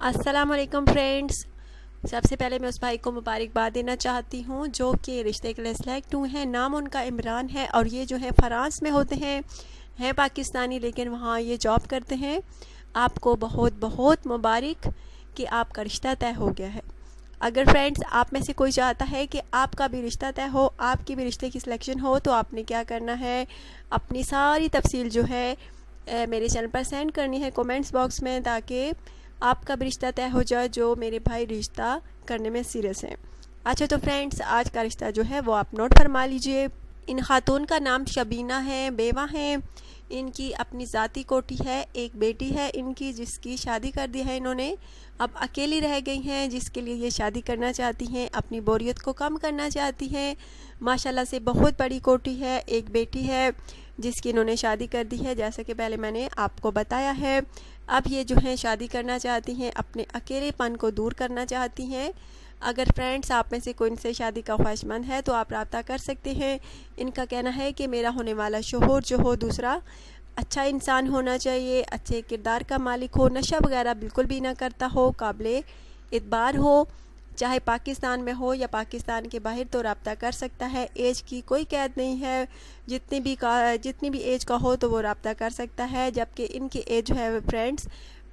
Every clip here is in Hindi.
अस्सलाम वालेकुम फ्रेंड्स। सबसे पहले मैं उस भाई को मुबारकबाद देना चाहती हूँ जो कि रिश्ते के लिए सिलेक्ट हुए हैं। नाम उनका इमरान है और ये जो है फ्रांस में होते हैं पाकिस्तानी, लेकिन वहाँ ये जॉब करते हैं। आपको बहुत बहुत मुबारक कि आपका रिश्ता तय हो गया है। अगर फ्रेंड्स आप में से कोई चाहता है कि आपका भी रिश्ता तय हो, आपकी भी रिश्ते की सिलेक्शन हो, तो आपने क्या करना है, अपनी सारी तफसील जो है मेरे चैनल पर सेंड करनी है कमेंट्स बॉक्स में, ताकि आपका भी रिश्ता तय हो जाए जो मेरे भाई रिश्ता करने में सीरियस हैं। अच्छा तो फ्रेंड्स, आज का रिश्ता जो है वो आप नोट फरमा लीजिए। इन खातून का नाम शबीना है, बेवा हैं। इनकी अपनी ज़ाती कोठी है, एक बेटी है इनकी जिसकी शादी कर दी है इन्होंने। अब अकेली रह गई हैं, जिसके लिए ये शादी करना चाहती हैं, अपनी बोरियत को कम करना चाहती हैं। माशाल्लाह से बहुत बड़ी कोठी है, एक बेटी है जिसकी इन्होंने शादी कर दी है, जैसा कि पहले मैंने आपको बताया है। अब ये जो है शादी करना चाहती हैं, अपने अकेलेपन को दूर करना चाहती हैं। अगर फ्रेंड्स आप में से कोई इनसे शादी का ख्वाहिशमंद है तो आप रब्ता कर सकते हैं। इनका कहना है कि मेरा होने वाला शोहर जो हो दूसरा अच्छा इंसान होना चाहिए, अच्छे किरदार का मालिक हो, नशा वगैरह बिल्कुल भी ना करता हो, काबिल इतबार हो, चाहे पाकिस्तान में हो या पाकिस्तान के बाहर, तो रब्ता कर सकता है। एज की कोई कैद नहीं है, जितनी भी एज का हो तो वो रब्ता कर सकता है। जबकि इनकी एज जो है फ्रेंड्स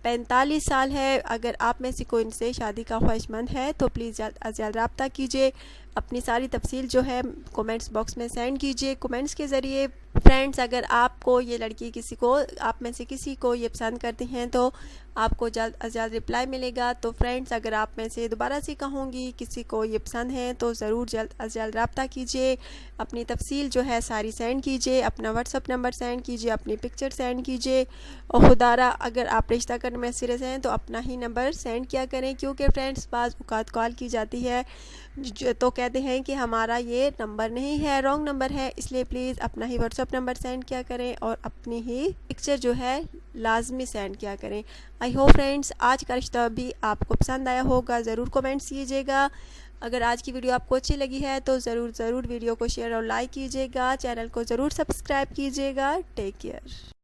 45 साल है। अगर आप में से कोई इनसे शादी का ख्वाहिशमंद है तो प्लीज़ जल्द अज जल्द रब्ता कीजिए। अपनी सारी तफसील जो है कमेंट्स बॉक्स में सेंड कीजिए कमेंट्स के ज़रिए। फ्रेंड्स अगर आपको ये लड़की आप में से किसी को ये पसंद करते हैं तो आपको जल्द अज जल्द रिप्लाई मिलेगा। तो फ्रेंड्स अगर आप में से दोबारा से कहूँगी किसी को ये पसंद है तो ज़रूर जल्द अज जल्द रब्ता कीजिए। अपनी तफसील जो है सारी सेंड कीजिए, अपना व्हाट्सअप नंबर सेंड कीजिए, अपनी पिक्चर सेंड कीजिए। और खुदारा अगर आप रिश्ता करने में सीरियस हैं तो अपना ही नंबर सेंड किया करें, क्योंकि फ्रेंड्स बाज़ औक़ात कॉल की जाती है तो कहते हैं कि हमारा ये नंबर नहीं है, रॉन्ग नंबर है। इसलिए प्लीज़ अपना ही व्हाट्सअप नंबर सेंड किया करें और अपनी ही पिक्चर जो है लाजमी सेंड किया करें। आई होप फ्रेंड्स आज का रिश्ता भी आपको पसंद आया होगा, ज़रूर कमेंट्स कीजिएगा। अगर आज की वीडियो आपको अच्छी लगी है तो ज़रूर वीडियो को शेयर और लाइक कीजिएगा, चैनल को ज़रूर सब्सक्राइब कीजिएगा। Take care.